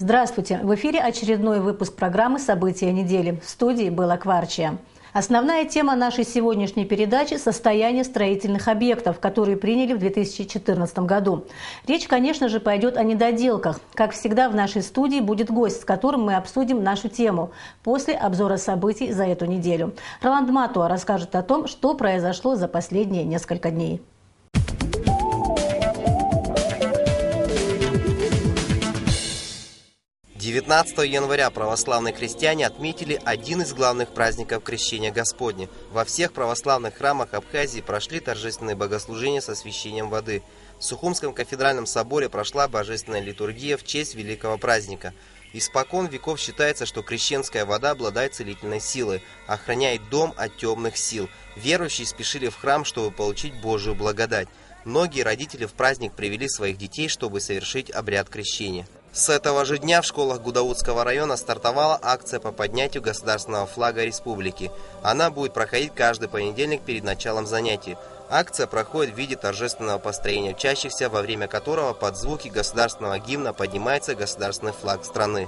Здравствуйте! В эфире очередной выпуск программы «События недели». В студии Белла Кварчия. Основная тема нашей сегодняшней передачи – состояние строительных объектов, которые приняли в 2014 году. Речь, конечно же, пойдет о недоделках. Как всегда, в нашей студии будет гость, с которым мы обсудим нашу тему после обзора событий за эту неделю. Роланд Матуа расскажет о том, что произошло за последние несколько дней. 19 января православные христиане отметили один из главных праздников Крещения Господня. Во всех православных храмах Абхазии прошли торжественные богослужения с освящением воды. В Сухумском кафедральном соборе прошла божественная литургия в честь великого праздника. Испокон веков считается, что крещенская вода обладает целительной силой, охраняет дом от темных сил. Верующие спешили в храм, чтобы получить Божию благодать. Многие родители в праздник привели своих детей, чтобы совершить обряд крещения. С этого же дня в школах Гудаутского района стартовала акция по поднятию государственного флага республики. Она будет проходить каждый понедельник перед началом занятий. Акция проходит в виде торжественного построения учащихся, во время которого под звуки государственного гимна поднимается государственный флаг страны.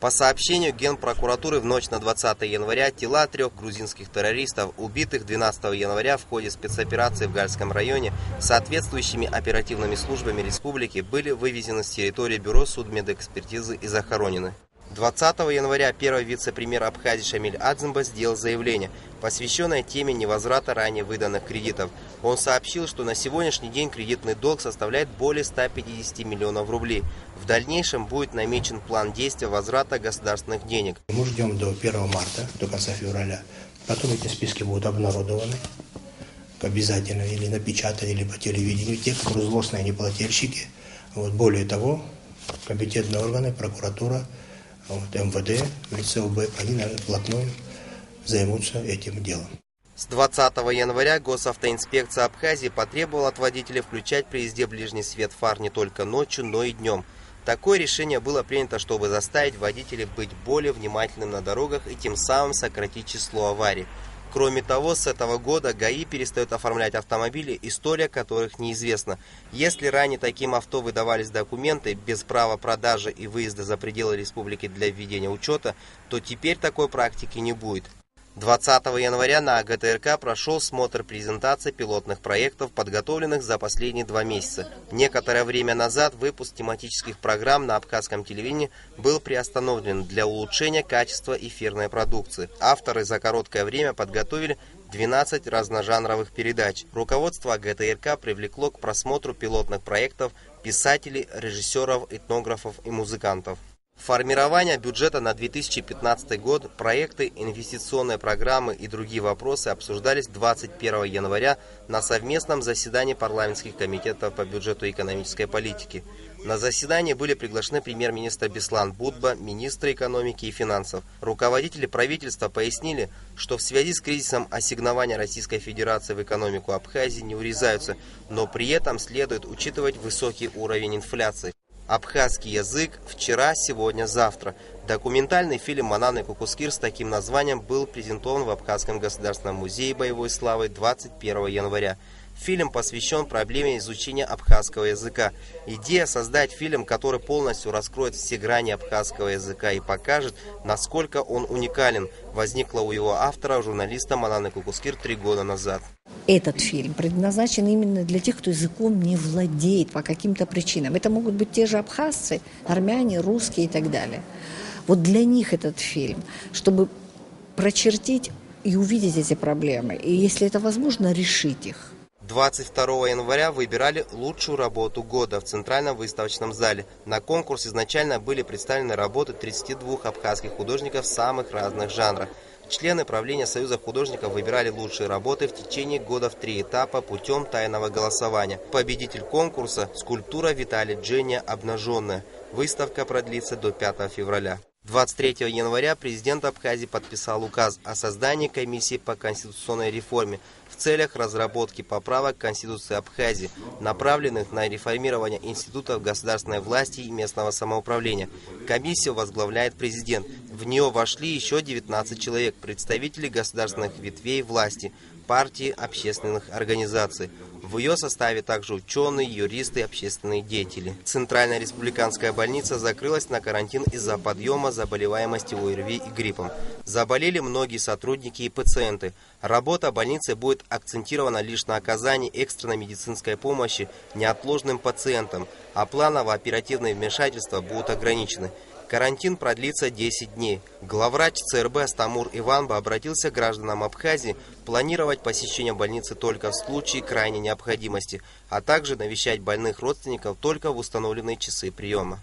По сообщению Генпрокуратуры, в ночь на 20 января тела 3 грузинских террористов, убитых 12 января в ходе спецоперации в Гальском районе, соответствующими оперативными службами республики, были вывезены с территории бюро судмедэкспертизы и захоронены. 20 января первый вице-премьер Абхазии Шамиль Адзымба сделал заявление, посвященное теме невозврата ранее выданных кредитов. Он сообщил, что на сегодняшний день кредитный долг составляет более 150 миллионов рублей. В дальнейшем будет намечен план действия возврата государственных денег. Мы ждем до 1 марта, до конца февраля. Потом эти списки будут обнародованы обязательно, или напечатаны, или по телевидению. Те, кто злостные неплательщики. Более того, компетентные органы, прокуратура, МВД, ВЦУБ, они вплотную займутся этим делом. С 20 января Госавтоинспекция Абхазии потребовала от водителей включать при езде ближний свет фар не только ночью, но и днем. Такое решение было принято, чтобы заставить водителей быть более внимательными на дорогах и тем самым сократить число аварий. Кроме того, с этого года ГАИ перестает оформлять автомобили, история которых неизвестна. Если ранее таким авто выдавались документы без права продажи и выезда за пределы республики для введения учета, то теперь такой практики не будет. 20 января на ГТРК прошел смотр презентации пилотных проектов, подготовленных за последние 2 месяца. Некоторое время назад выпуск тематических программ на абхазском телевидении был приостановлен для улучшения качества эфирной продукции. Авторы за короткое время подготовили 12 разножанровых передач. Руководство ГТРК привлекло к просмотру пилотных проектов писателей, режиссеров, этнографов и музыкантов. Формирование бюджета на 2015 год, проекты, инвестиционные программы и другие вопросы обсуждались 21 января на совместном заседании парламентских комитетов по бюджету и экономической политике. На заседание были приглашены премьер-министр Беслан Будба, министры экономики и финансов. Руководители правительства пояснили, что в связи с кризисом ассигнования Российской Федерации в экономику Абхазии не урезаются, но при этом следует учитывать высокий уровень инфляции. Абхазский язык вчера, сегодня, завтра. Документальный фильм «Мананы Кукускир» с таким названием был презентован в Абхазском государственном музее боевой славы 21 января. Фильм посвящен проблеме изучения абхазского языка. Идея создать фильм, который полностью раскроет все грани абхазского языка и покажет, насколько он уникален, возникла у его автора, журналиста Мананы Кукускир, 3 года назад. Этот фильм предназначен именно для тех, кто языком не владеет по каким-то причинам. Это могут быть те же абхазцы, армяне, русские и так далее. Вот для них этот фильм, чтобы прочертить и увидеть эти проблемы, и если это возможно, решить их. 22 января выбирали лучшую работу года в Центральном выставочном зале. На конкурс изначально были представлены работы 32 абхазских художников самых разных жанров. Члены правления Союза художников выбирали лучшие работы в течение года в 3 этапа путем тайного голосования. Победитель конкурса – скульптура Виталия Джения «Обнаженная». Выставка продлится до 5 февраля. 23 января президент Абхазии подписал указ о создании комиссии по конституционной реформе в целях разработки поправок к Конституции Абхазии, направленных на реформирование институтов государственной власти и местного самоуправления. Комиссию возглавляет президент. В нее вошли еще 19 человек, представители государственных ветвей власти, партии, общественных организаций. В ее составе также ученые, юристы и общественные деятели. Центральная республиканская больница закрылась на карантин из-за подъема заболеваемости ОРВИ и гриппом. Заболели многие сотрудники и пациенты. Работа больницы будет акцентирована лишь на оказании экстренной медицинской помощи неотложным пациентам, а планово-оперативные вмешательства будут ограничены. Карантин продлится 10 дней. Главврач ЦРБ Астамур Иванба обратился к гражданам Абхазии планировать посещение больницы только в случае крайней необходимости, а также навещать больных родственников только в установленные часы приема.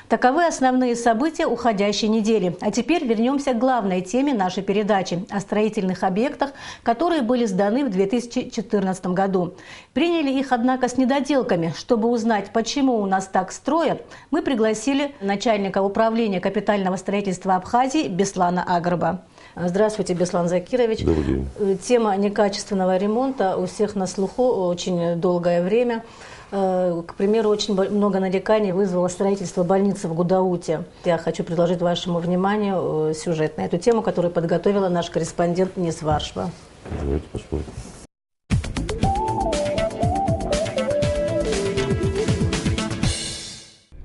Таковы основные события уходящей недели. А теперь вернемся к главной теме нашей передачи – о строительных объектах, которые были сданы в 2014 году. Приняли их, однако, с недоделками. Чтобы узнать, почему у нас так строят, мы пригласили начальника управления капитального строительства Абхазии Беслана Агрба. Здравствуйте, Беслан Закирович. Добрый день. Тема некачественного ремонта у всех на слуху очень долгое время. К примеру, очень много нареканий вызвало строительство больницы в Гудауте. Я хочу предложить вашему вниманию сюжет на эту тему, который подготовила наш корреспондент Нис Варшва. Давайте посмотрим.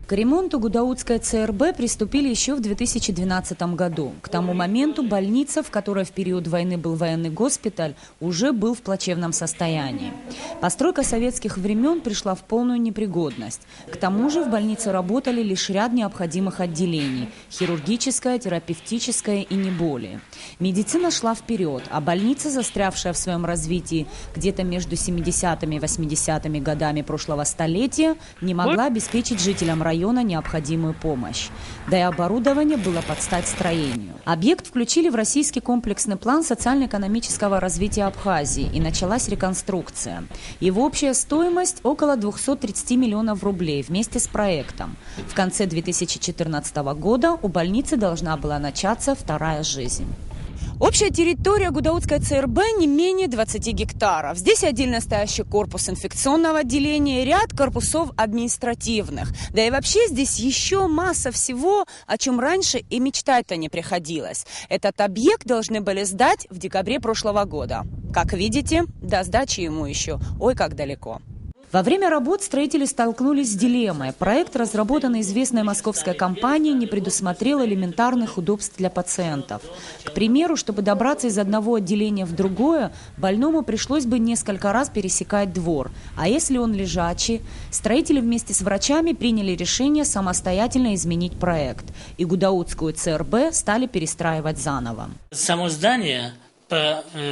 К ремонту Гудаутской ЦРБ приступили еще в 2012 году. К тому моменту больница, в которой в период войны был военный госпиталь, уже был в плачевном состоянии. Постройка советских времен пришла в полную непригодность. К тому же в больнице работали лишь ряд необходимых отделений – хирургическое, терапевтическое и не более. Медицина шла вперед, а больница, застрявшая в своем развитии где-то между 70-ми и 80-ми годами прошлого столетия, не могла обеспечить жителям района необходимую помощь. Да и оборудование было под стать строению. Объект включили в российский комплексный план социально-экономического развития Абхазии, и началась реконструкция. Его общая стоимость около 230 миллионов рублей вместе с проектом. В конце 2014 года у больницы должна была начаться вторая жизнь. Общая территория Гудаутской ЦРБ не менее 20 гектаров. Здесь отдельно стоящий корпус инфекционного отделения, ряд корпусов административных. Да и вообще здесь еще масса всего, о чем раньше и мечтать-то не приходилось. Этот объект должны были сдать в декабре прошлого года. Как видите, до сдачи ему еще ой как далеко. Во время работ строители столкнулись с дилеммой. Проект, разработанный известной московской компанией, не предусмотрел элементарных удобств для пациентов. К примеру, чтобы добраться из одного отделения в другое, больному пришлось бы несколько раз пересекать двор. А если он лежачий? Строители вместе с врачами приняли решение самостоятельно изменить проект. И Гудаутскую ЦРБ стали перестраивать заново. Само здание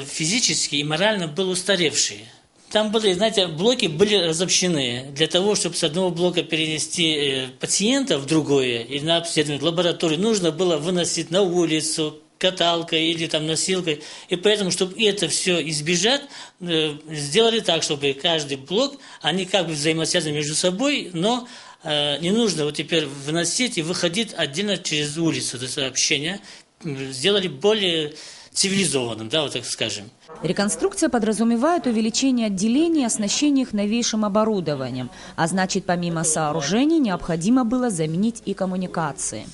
физически и морально было устаревшее. Там были, знаете, блоки были разобщены. Для того, чтобы с одного блока перенести пациента в другое, и на обследование в лабораторию, нужно было выносить на улицу каталкой или там носилкой. И поэтому, чтобы это все избежать, сделали так, чтобы каждый блок, они как бы взаимосвязаны между собой, но не нужно вот теперь выносить и выходить отдельно через улицу. Это сообщение сделали более цивилизованным, да, вот так скажем. Реконструкция подразумевает увеличение отделений и оснащение их новейшим оборудованием. А значит, помимо сооружений, необходимо было заменить и коммуникации.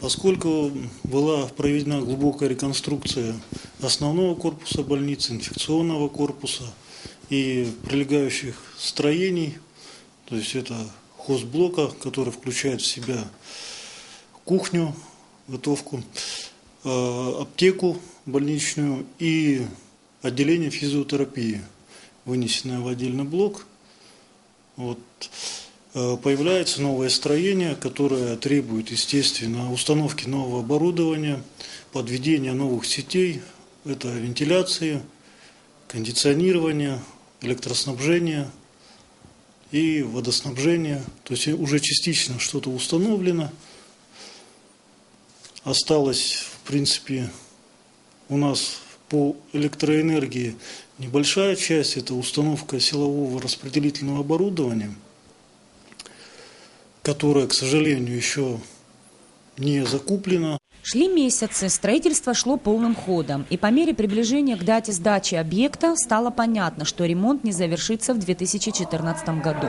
Поскольку была проведена глубокая реконструкция основного корпуса больницы, инфекционного корпуса и прилегающих строений, то есть это хозблока, который включает в себя кухню, готовку, аптеку больничную и отделение физиотерапии, вынесенное в отдельный блок. Вот. Появляется новое строение, которое требует, естественно, установки нового оборудования, подведения новых сетей. Это вентиляции, кондиционирование, электроснабжение и водоснабжение. То есть уже частично что-то установлено. Осталось, в принципе, у нас по электроэнергии небольшая часть, это установка силового распределительного оборудования, которое, к сожалению, еще не закуплено. Шли месяцы, строительство шло полным ходом, и по мере приближения к дате сдачи объекта стало понятно, что ремонт не завершится в 2014 году.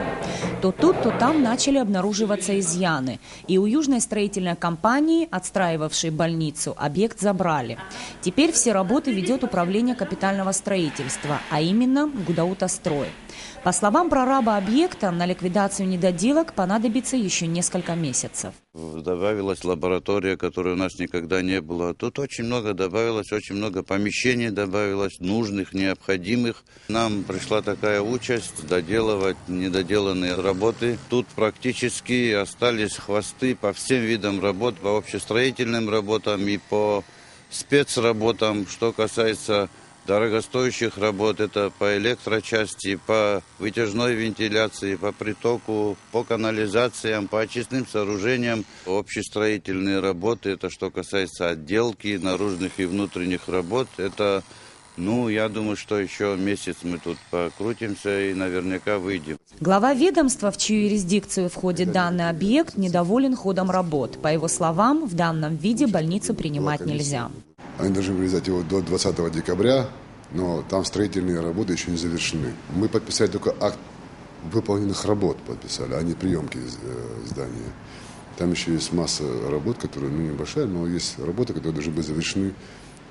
То тут, то там начали обнаруживаться изъяны, и у южной строительной компании, отстраивавшей больницу, объект забрали. Теперь все работы ведет управление капитального строительства, а именно Гудаутострой. По словам прораба объекта, на ликвидацию недоделок понадобится еще несколько месяцев. Добавилась лаборатория, которой у нас никогда не было. Тут очень много добавилось, очень много помещений добавилось, нужных, необходимых. Нам пришла такая участь доделывать недоделанные работы. Тут практически остались хвосты по всем видам работ, по общестроительным работам и по спецработам, что касается дорогостоящих работ, это по электрочасти, по вытяжной вентиляции, по притоку, по канализациям, по очистным сооружениям. Общестроительные работы, это что касается отделки, наружных и внутренних работ, это, я думаю, что еще месяц мы тут покрутимся и наверняка выйдем. Глава ведомства, в чью юрисдикцию входит данный объект, недоволен ходом работ. По его словам, в данном виде больницу принимать нельзя. Они должны вырезать его до 20 декабря, но там строительные работы еще не завершены. Мы подписали только акт выполненных работ, а не приемки здания. Там еще есть масса работ, которые небольшая, но есть работы, которые должны быть завершены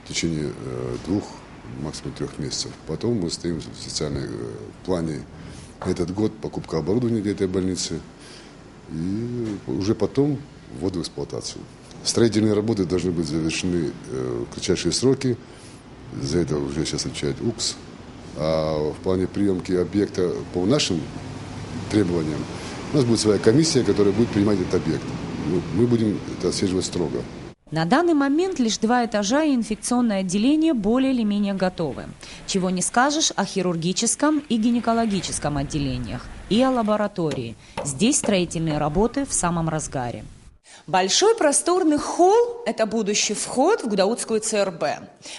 в течение 2, максимум 3 месяцев. Потом мы стоим в социальном плане этот год, покупка оборудования для этой больницы, и уже потом ввод в эксплуатацию. Строительные работы должны быть завершены в кратчайшие сроки. За это уже сейчас отвечает УКС. А в плане приемки объекта по нашим требованиям у нас будет своя комиссия, которая будет принимать этот объект. Мы будем это отслеживать строго. На данный момент лишь 2 этажа и инфекционное отделение более или менее готовы. Чего не скажешь о хирургическом и гинекологическом отделениях и о лаборатории. Здесь строительные работы в самом разгаре. Большой просторный холл – это будущий вход в Гудаутскую ЦРБ.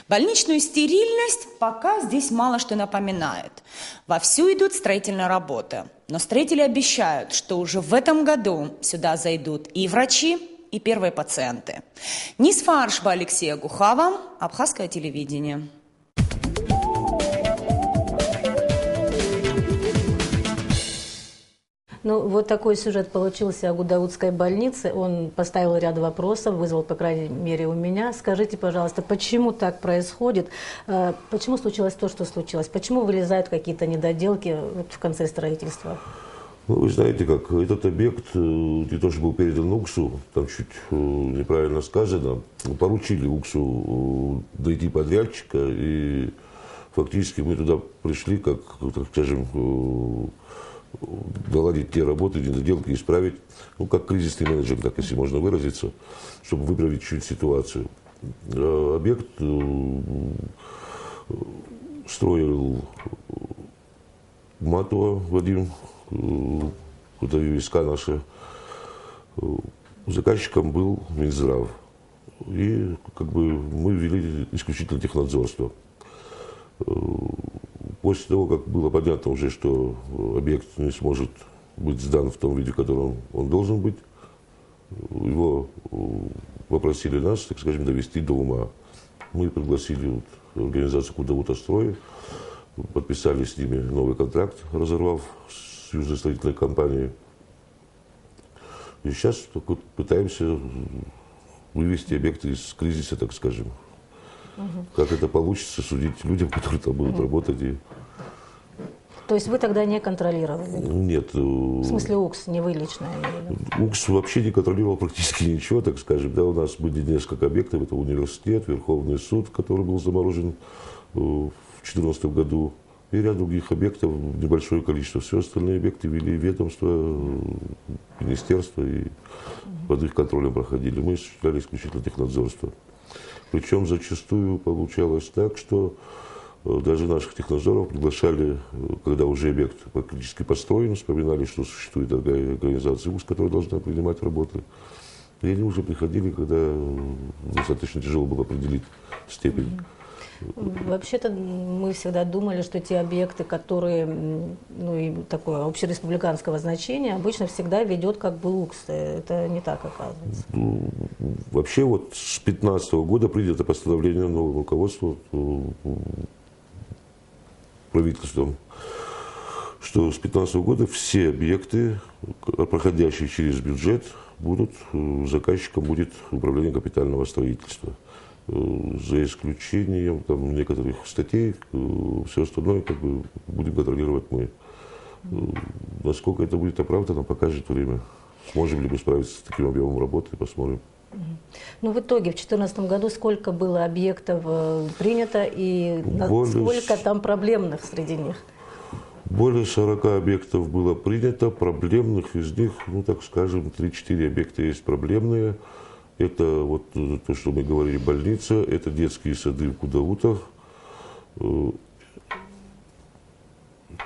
Больничную стерильность пока здесь мало что напоминает. Вовсю идут строительные работы. Но строители обещают, что уже в этом году сюда зайдут и врачи, и первые пациенты. Нисфа Аршба, Алексея Гухава, Абхазское телевидение. Вот такой сюжет получился о Гудаутской больнице. Он поставил ряд вопросов, вызвал, по крайней мере, у меня. Скажите, пожалуйста, почему так происходит? Почему случилось то, что случилось? Почему вылезают какие-то недоделки в конце строительства? Вы знаете, как этот объект не то, что был передан УКСу, там чуть неправильно сказано, поручили УКСу найти подрядчика, и фактически мы туда пришли, как, так скажем, наладить те работы, недоделки, исправить, как кризисный менеджер, так если можно выразиться, чтобы выправить чуть ситуацию. Объект строил Матова Вадим, куда войска наши. Заказчиком был Минздрав. И мы ввели исключительно технадзорство. После того, как было понятно уже, что объект не сможет быть сдан в том виде, в котором он должен быть, его попросили нас, так скажем, довести до ума. Мы пригласили организацию Гудаутострой, подписали с ними новый контракт, разорвав с южной строительной компанией. И сейчас пытаемся вывести объекты из кризиса, так скажем. Как это получится, судить людям, которые там будут работать. То есть вы тогда не контролировали? Нет. В смысле УКС, не вы лично? УКС вообще не контролировал практически ничего, так скажем. Да, у нас были несколько объектов. Это университет, Верховный суд, который был заморожен в 2014 году. И ряд других объектов, небольшое количество. Все остальные объекты вели ведомства, министерства и под их контролем проходили. Мы осуществляли исключительно технадзорство. Причем зачастую получалось так, что даже наших технадзоров приглашали, когда уже объект практически построен, вспоминали, что существует такая организация УКС, которая должна принимать работы. И они уже приходили, когда достаточно тяжело было определить степень. Вообще-то мы всегда думали, что те объекты, которые и такое общереспубликанского значения, обычно всегда ведет как бы УКС. Это не так оказывается. Вообще вот с 2015 года принято постановление нового руководства правительством, что с 2015 года все объекты, проходящие через бюджет, заказчиком будет управление капитального строительства. За исключением там, некоторых статей, все остальное как бы будем контролировать мы. Насколько это будет оправдано, покажет время. Сможем ли мы справиться с таким объемом работы, посмотрим. Ну, в итоге в 2014 году сколько было объектов принято и сколько там проблемных среди них? Более 40 объектов было принято, проблемных из них, ну так скажем, 3-4 объекта есть проблемные. Это вот то, что мы говорили, больница, это детские сады в Гудаутах. В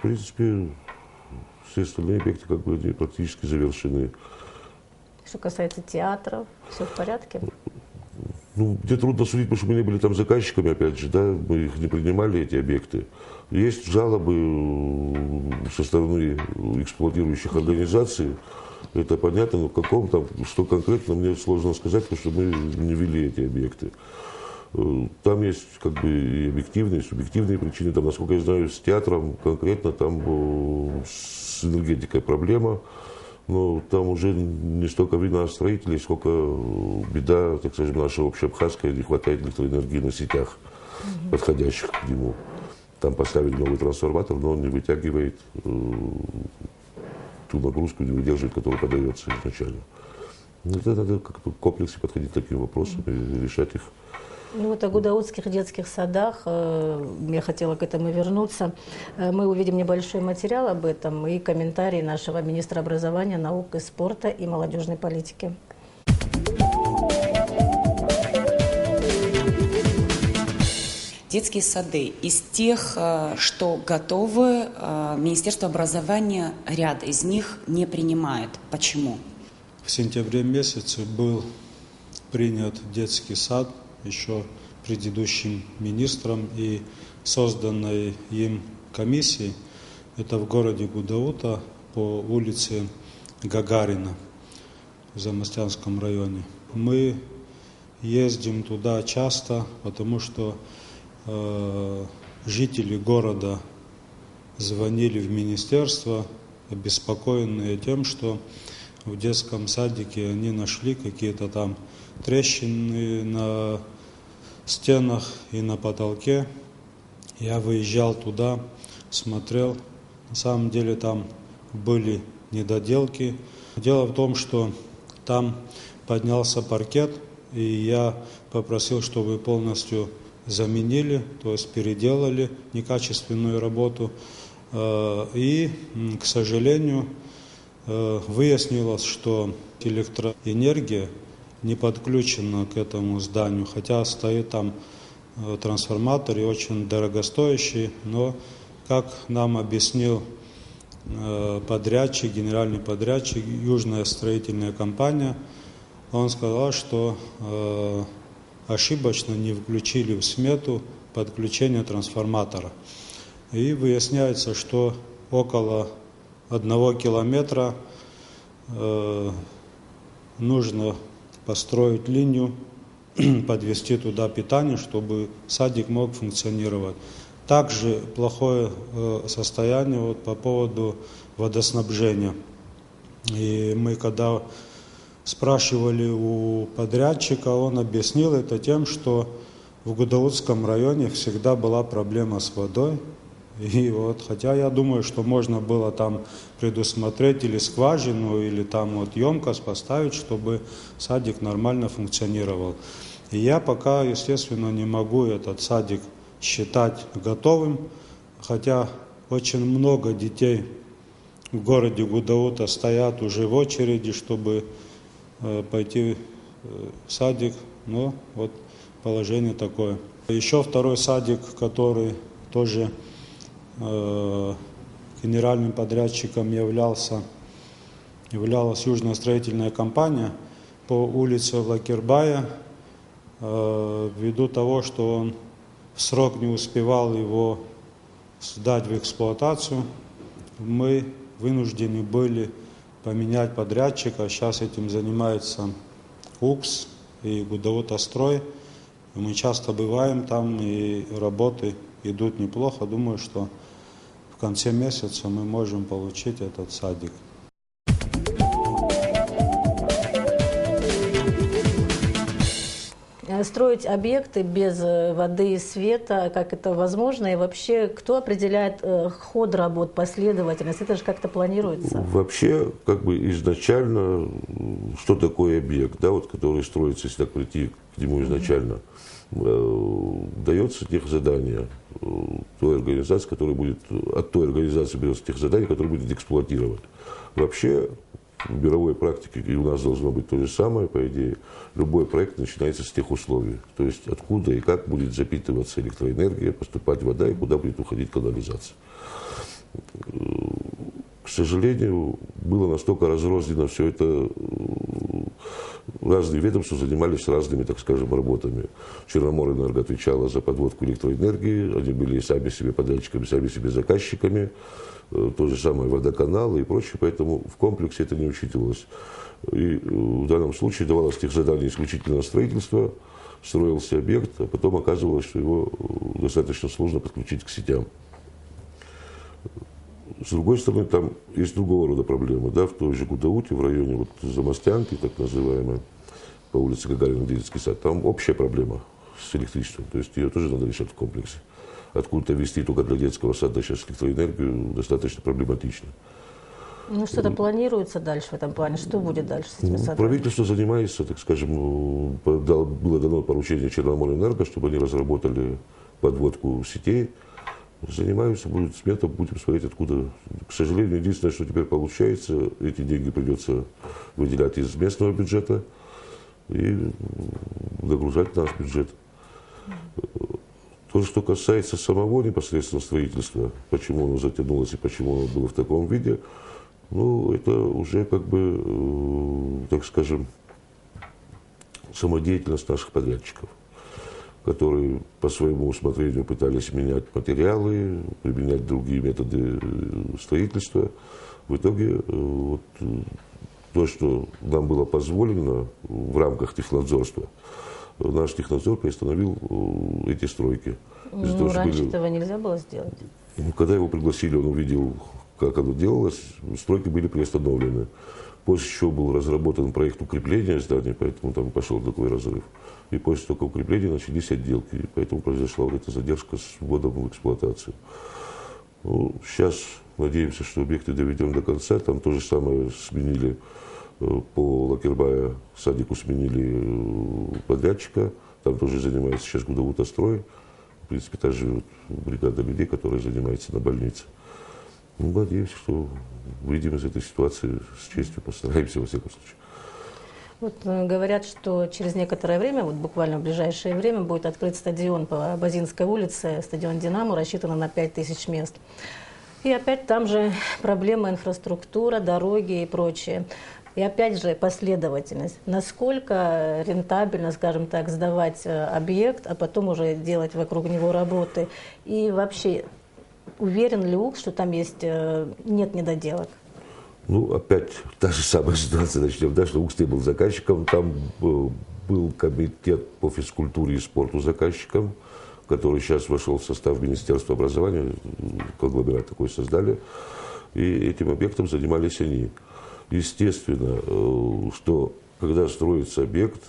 принципе, все остальные объекты как бы они практически завершены. Что касается театров, все в порядке? Ну, мне трудно судить, потому что мы не были там заказчиками, опять же, да, мы их не принимали, эти объекты. Есть жалобы со стороны эксплуатирующих организаций, это понятно, но в каком там, что конкретно, мне сложно сказать, потому что мы не вели эти объекты. Там есть как бы и объективные, и субъективные причины, там, насколько я знаю, с театром конкретно там с энергетикой проблема. Но там уже не столько вина строителей, сколько беда, так скажем, наша общеабхазская, не хватает электроэнергии на сетях, подходящих к нему. Там поставили новый трансформатор, но он не вытягивает ту нагрузку, не выдерживает, которая подается изначально. Это надо как-то в комплексе подходить к таким вопросам и решать их. Ну вот о гудаутских детских садах, я хотела к этому вернуться. Мы увидим небольшой материал об этом и комментарий нашего министра образования, науки, спорта и молодежной политики. Детские сады. Из тех, что готовы, Министерство образования ряд из них не принимает. Почему? В сентябре месяце был принят детский сад еще предыдущим министром и созданной им комиссией. Это в городе Гудаута по улице Гагарина в Замостянском районе. Мы ездим туда часто, потому что жители города звонили в министерство, обеспокоенные тем, что в детском садике они нашли какие-то там трещины на стенах и на потолке. Я выезжал туда, смотрел. На самом деле там были недоделки. Дело в том, что там поднялся паркет, и я попросил, чтобы полностью заменили, то есть переделали некачественную работу. И, к сожалению, выяснилось, что электроэнергия не подключена к этому зданию, хотя стоит там трансформатор и очень дорогостоящий, но, как нам объяснил подрядчик, генеральный подрядчик, Южная строительная компания, он сказал, что ошибочно не включили в смету подключение трансформатора. И выясняется, что около 1 километра нужно построить линию, подвести туда питание, чтобы садик мог функционировать. Также плохое состояние вот по поводу водоснабжения. И мы когда спрашивали у подрядчика, он объяснил это тем, что в Гудаутском районе всегда была проблема с водой. И вот, хотя я думаю, что можно было там предусмотреть или скважину, или там вот емкость поставить, чтобы садик нормально функционировал. И я пока, естественно, не могу этот садик считать готовым, хотя очень много детей в городе Гудаута стоят уже в очереди, чтобы пойти в садик, но вот положение такое. Еще второй садик, который тоже генеральным подрядчиком являлась Южная строительная компания по улице Лакербая, ввиду того, что он в срок не успевал его сдать в эксплуатацию, мы вынуждены были поменять подрядчика. Сейчас этим занимается УКС и Гудаута-строй. Мы часто бываем там, и работы идут неплохо. Думаю, что в конце месяца мы можем получить этот садик. Строить объекты без воды и света, как это возможно? И вообще, кто определяет ход работ, последовательность? Это же как-то планируется? Вообще, как бы изначально, что такое объект, да, вот, который строится, если так прийти к нему изначально, дается техзадание той организации, которая будет, от той организации берется техзадание, которая будет эксплуатировать. Вообще, в мировой практике, и у нас должно быть то же самое, по идее, любой проект начинается с тех условий. То есть откуда и как будет запитываться электроэнергия, поступать вода и куда будет уходить канализация. К сожалению, было настолько разрознено все это, разные ведомства занимались разными, так скажем, работами. Черноморэнерго отвечала за подводку электроэнергии, они были сами себе подрядчиками, сами себе заказчиками. То же самое водоканалы и прочее, поэтому в комплексе это не учитывалось. И в данном случае давалось техзадание исключительно на строительство, строился объект, а потом оказывалось, что его достаточно сложно подключить к сетям. С другой стороны, там есть другого рода проблемы. Да, в той же Гудауте, в районе вот Замостянки, так называемой, по улице Гагарина, детский сад, там общая проблема с электричеством. То есть ее тоже надо решать в комплексе. Откуда-то везти только для детского сада сейчас электроэнергию достаточно проблематично. Ну, что-то планируется дальше в этом плане? Что будет дальше с этими садами? Правительство занимается, так скажем, было дано поручение Черноморэнерго, чтобы они разработали подводку сетей. Занимаются, будет смета, будем смотреть откуда. К сожалению, единственное, что теперь получается, эти деньги придется выделять из местного бюджета и нагружать наш бюджет. То, что касается самого непосредственно строительства, почему оно затянулось и почему оно было в таком виде, ну, это уже как бы, так скажем, самодеятельность наших подрядчиков, которые по своему усмотрению пытались менять материалы, применять другие методы строительства. В итоге вот, то, что нам было позволено в рамках технадзорства, наш технадзор приостановил эти стройки. Ну, раньше этого нельзя было сделать. Когда его пригласили, он увидел, как оно делалось, стройки были приостановлены. После чего был разработан проект укрепления здания, поэтому там пошел такой разрыв. И после такого укрепления начались отделки, и поэтому произошла вот эта задержка с вводом в эксплуатацию. Ну, сейчас надеемся, что объекты доведем до конца. Там то же самое сменили. По Лакербая садику сменили подрядчика, там тоже занимается сейчас Гудаута-строй. В принципе, та же бригада людей, которая занимается на больнице. Ну, надеюсь, что выйдем из этой ситуации с честью, постараемся во всяком случае. Вот говорят, что через некоторое время, вот буквально в ближайшее время, будет открыт стадион по Базинской улице, стадион «Динамо», рассчитан на 5000 мест. И опять там же проблема инфраструктура, дороги и прочее. И опять же последовательность. Насколько рентабельно, скажем так, сдавать объект, а потом уже делать вокруг него работы. И вообще, уверен ли УКС, что там есть, нет недоделок? Ну, опять та же самая ситуация, начнем, да, что УКС не был заказчиком, там был комитет по физкультуре и спорту заказчиком, который сейчас вошел в состав Министерства образования, конгломерат такой создали, и этим объектом занимались они. Естественно, что когда строится объект,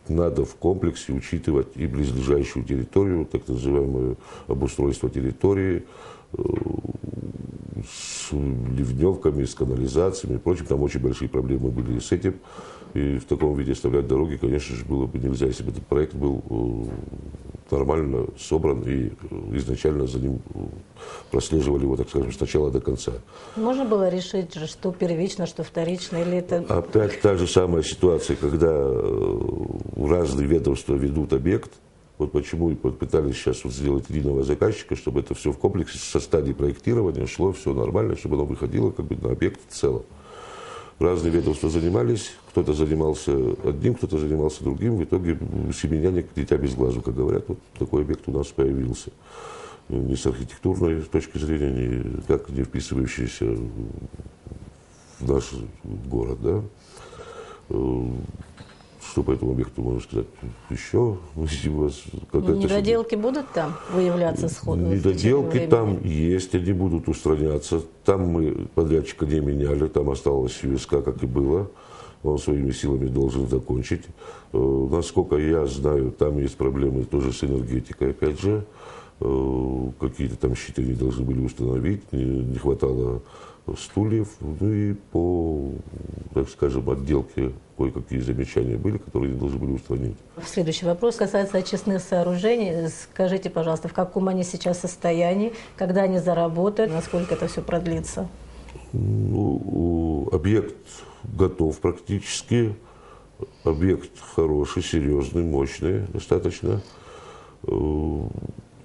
надо в комплексе учитывать и близлежащую территорию, так называемое обустройство территории, с ливневками, с канализациями и прочим. Там очень большие проблемы были с этим. И в таком виде оставлять дороги, конечно же, было бы нельзя, если бы этот проект был нормально собран и изначально за ним прослеживали его, так скажем, с начала до конца. Можно было решить, что первично, что вторично, или это... Опять та же самая ситуация, когда разные ведомства ведут объект. Вот почему и пытались сейчас вот сделать единого заказчика, чтобы это все в комплексе со стадии проектирования шло, все нормально, чтобы оно выходило как бы на объект в целом. разные ведомства занимались. Кто-то занимался одним, кто-то занимался другим. В итоге семеняне дитя без глазу, как говорят. Вот такой объект у нас появился. Ни с архитектурной точки зрения, никак не вписывающийся в наш город. Да? Что по этому объекту можно сказать еще? Недоделки будут там выявляться сходу? Недоделки там есть, они будут устраняться. Там мы подрядчика не меняли, там осталось ЮСК, как и было. Он своими силами должен закончить. Насколько я знаю, там есть проблемы тоже с энергетикой, опять же. Какие-то там щиты они должны были установить, не хватало стульев. Ну и по, так скажем, отделке кое-какие замечания были, которые они должны были устранить. Следующий вопрос касается очистных сооружений. Скажите, пожалуйста, в каком они сейчас состоянии, когда они заработают, насколько это все продлится? Ну, объект готов практически. Объект хороший, серьезный, мощный достаточно.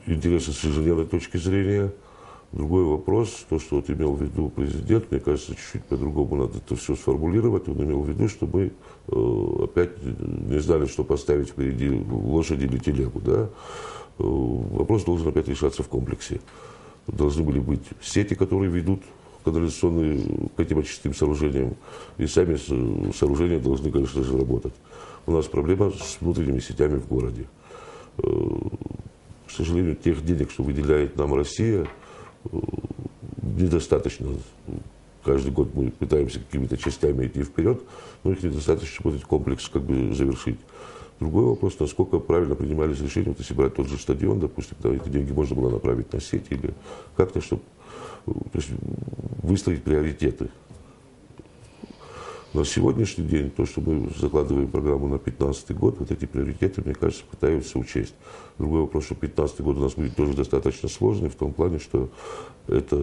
Интересно с инженерной точки зрения. Другой вопрос, то, что вот имел в виду президент, мне кажется, чуть-чуть по-другому надо это все сформулировать. Он имел в виду, что мы опять не знали, что поставить впереди лошади или телегу. Да? Вопрос должен опять решаться в комплексе. Должны были быть сети, которые ведут канализационные к этим очистным сооружениям. И сами сооружения должны, конечно же, работать. У нас проблема с внутренними сетями в городе. К сожалению, тех денег, что выделяет нам Россия, недостаточно. Каждый год мы пытаемся какими-то частями идти вперед, но их недостаточно, чтобы этот комплекс как бы завершить. Другой вопрос, насколько правильно принимались решения, вот если брать тот же стадион, допустим, да, эти деньги можно было направить на сеть или как-то, чтобы выстроить приоритеты. На сегодняшний день, то, что мы закладываем программу на 2015 год, вот эти приоритеты, мне кажется, пытаются учесть. Другой вопрос, что 2015 год у нас будет тоже достаточно сложный, в том плане, что эта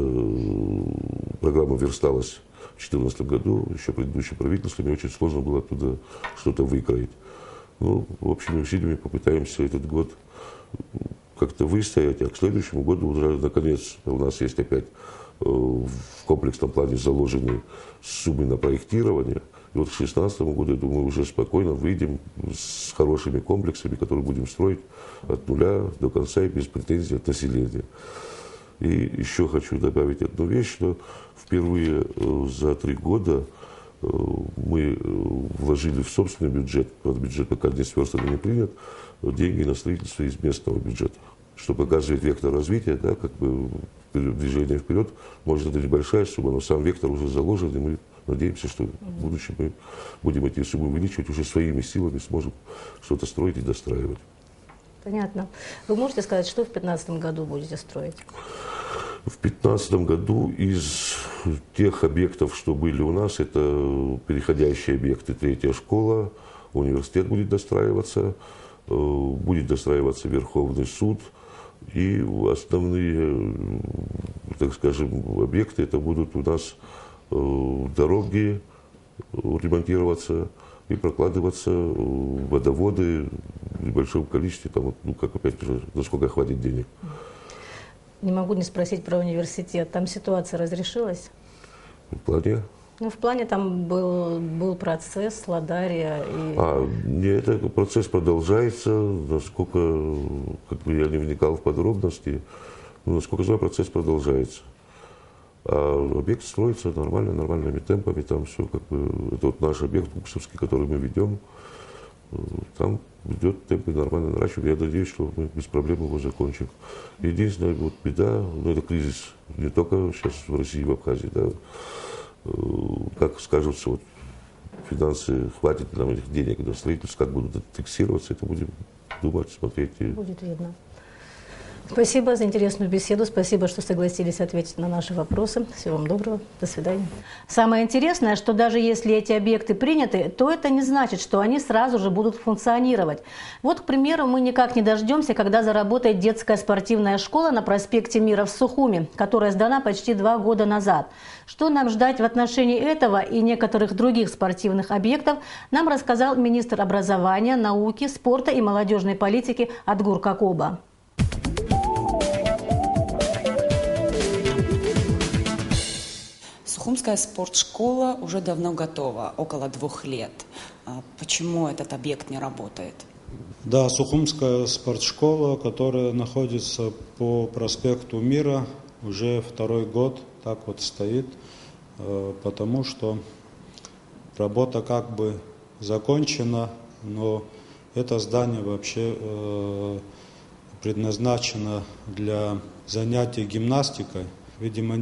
программа версталась в 2014 году, еще предыдущим правительством, и очень сложно было оттуда что-то выкроить. Ну, общими усилиями попытаемся этот год как-то выстоять, а к следующему году уже, наконец, у нас есть опять в комплексном плане заложены суммы на проектирование. И вот к 2016 году, я думаю, уже спокойно выйдем с хорошими комплексами, которые будем строить от нуля до конца и без претензий от населения. И еще хочу добавить одну вещь, что впервые за 3 года мы вложили в собственный бюджет, бюджет пока не сверстан и не принят, деньги на строительство из местного бюджета, что показывает вектор развития, да, как бы движение вперед. Может, это небольшая сумма, но сам вектор уже заложен, и мы надеемся, что в будущем мы будем эти суммы увеличивать, уже своими силами сможем что-то строить и достраивать. Понятно. Вы можете сказать, что в 2015 году будете строить? В 2015 году из тех объектов, что были у нас, это переходящие объекты, 3-я школа, университет будет достраиваться Верховный суд. И основные, так скажем, объекты, это будут у нас дороги ремонтироваться и прокладываться, водоводы в небольшом количестве, там, ну, как опять же, насколько хватит денег. Не могу не спросить про университет. Там ситуация разрешилась? В плане? Ну, в плане там был процесс, Ладария. Нет, этот процесс продолжается. Насколько, как бы я не вникал в подробности, но, насколько знаю, процесс продолжается. А объект строится нормальными темпами. Там все, как бы, это вот наш объект Уксовский, который мы ведем. Там идет темпы нормально наращивания. Я надеюсь, что мы без проблем его закончим. Единственная вот беда, ну, это кризис не только сейчас в России и в Абхазии, да. Как скажутся, вот, финансы, хватит нам этих денег на строительство, как будут фиксироваться, это будем думать, смотреть. Будет видно. Спасибо за интересную беседу, спасибо, что согласились ответить на наши вопросы. Всего вам доброго, до свидания. Самое интересное, что даже если эти объекты приняты, то это не значит, что они сразу же будут функционировать. Вот, к примеру, мы никак не дождемся, когда заработает детская спортивная школа на проспекте Мира в Сухуми, которая сдана почти 2 года назад. Что нам ждать в отношении этого и некоторых других спортивных объектов, нам рассказал министр образования, науки, спорта и молодежной политики Адгур Какоба. Сухумская спортшкола уже давно готова, около 2 лет. Почему этот объект не работает? Да, Сухумская спортшкола, которая находится по проспекту Мира, уже 2-й год так вот стоит, потому что работа как бы закончена, но это здание вообще предназначено для занятий гимнастикой. Видимо,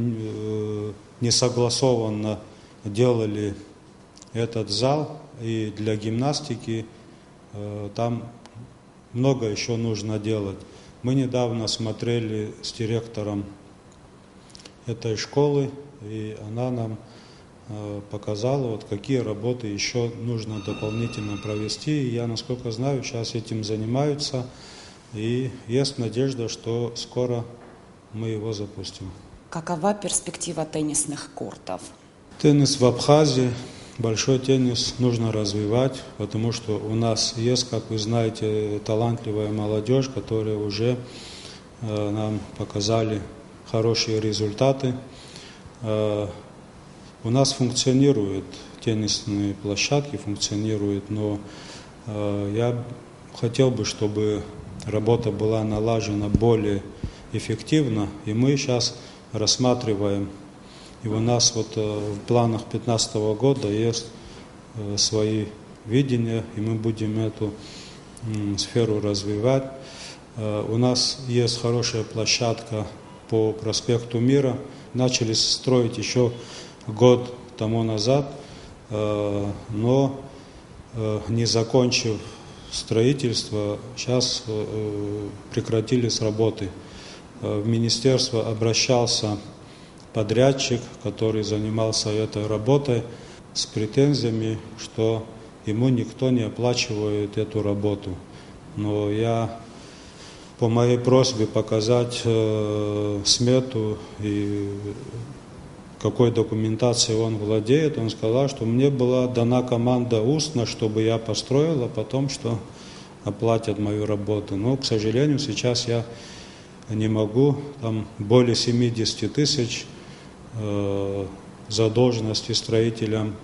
несогласованно делали этот зал, и для гимнастики там много еще нужно делать. Мы недавно смотрели с директором этой школы, и она нам показала, вот какие работы еще нужно дополнительно провести. И я, насколько знаю, сейчас этим занимаются, и есть надежда, что скоро мы его запустим. Какова перспектива теннисных кортов? Теннис в Абхазии, большой теннис нужно развивать, потому что у нас есть, как вы знаете, талантливая молодежь, которая уже нам показали хорошие результаты. У нас функционируют теннисные площадки, но я хотел бы, чтобы работа была налажена более эффективно, и мы сейчас рассматриваем, и у нас вот в планах 2015 года есть свои видения, и мы будем эту сферу развивать. У нас есть хорошая площадка по проспекту Мира, начали строить еще год тому назад, но не закончив строительство, сейчас прекратились работы. В министерство обращался подрядчик, который занимался этой работой, с претензиями, что ему никто не оплачивает эту работу. Но я по моей просьбе показать смету и какой документацией он владеет, он сказал, что мне была дана команда устно, чтобы я построил, а потом, что оплатят мою работу. Но, к сожалению, сейчас я не могу, там более 70 тысяч задолженности строителям.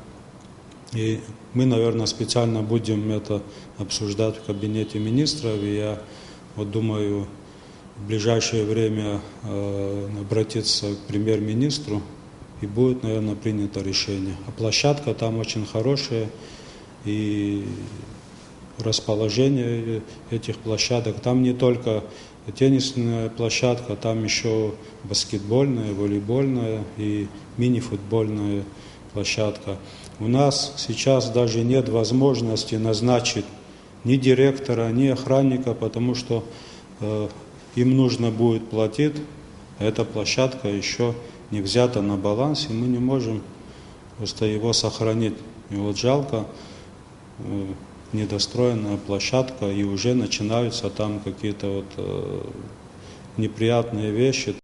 И мы, наверное, специально будем это обсуждать в кабинете министров. И я вот думаю, в ближайшее время обратиться к премьер-министру, и будет, наверное, принято решение. А площадка там очень хорошая, и расположение этих площадок, там не только теннисная площадка, там еще баскетбольная, волейбольная и мини-футбольная площадка. У нас сейчас даже нет возможности назначить ни директора, ни охранника, потому что им нужно будет платить, а эта площадка еще не взята на баланс, и мы не можем просто его сохранить. И вот жалко, недостроенная площадка, и уже начинаются там какие-то вот неприятные вещи.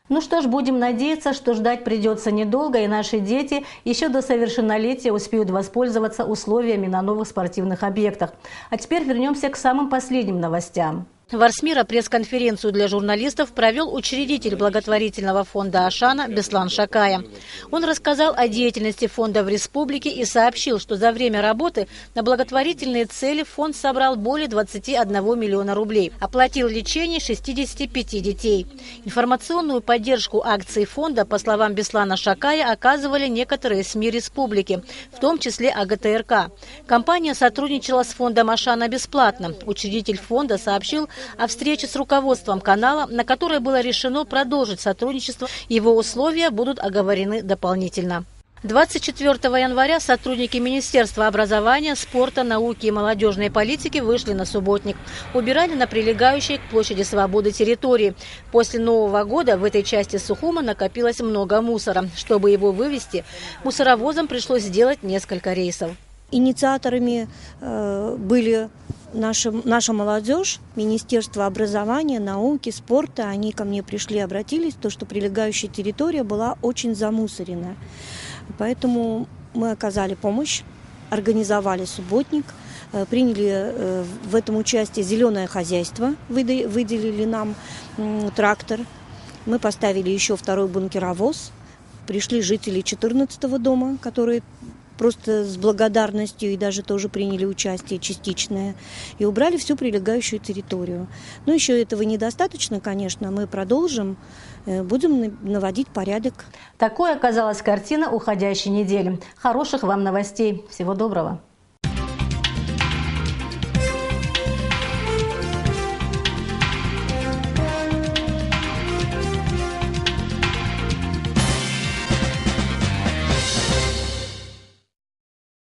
Ну что ж, будем надеяться, что ждать придется недолго, и наши дети еще до совершеннолетия успеют воспользоваться условиями на новых спортивных объектах. А теперь вернемся к самым последним новостям. В Арсмира пресс-конференцию для журналистов провел учредитель благотворительного фонда «Ашана» Беслан Шакая. Он рассказал о деятельности фонда в республике и сообщил, что за время работы на благотворительные цели фонд собрал более 21 миллиона рублей, оплатил лечение 65 детей. Информационную поддержку акций фонда, по словам Беслана Шакая, оказывали некоторые СМИ республики, в том числе АГТРК. Компания сотрудничала с фондом «Ашана» бесплатно. Учредитель фонда сообщил о встрече с руководством канала, на которой было решено продолжить сотрудничество. Его условия будут оговорены дополнительно. 24 января сотрудники Министерства образования, спорта, науки и молодежной политики вышли на субботник. Убирали на прилегающей к площади Свободы территории. После Нового года в этой части Сухума накопилось много мусора. Чтобы его вывести, мусоровозам пришлось сделать несколько рейсов. Инициаторами были наша молодежь, Министерство образования, науки, спорта. Они ко мне пришли, обратились, то, что прилегающая территория была очень замусорена. Поэтому мы оказали помощь, организовали субботник, приняли в этом участие «Зеленое хозяйство», выделили нам трактор. Мы поставили еще второй бункеровоз. Пришли жители 14-го дома, которые просто с благодарностью и даже тоже приняли участие частичное, и убрали всю прилегающую территорию. Но еще этого недостаточно, конечно, мы продолжим, будем наводить порядок. Такой оказалась картина уходящей недели. Хороших вам новостей. Всего доброго.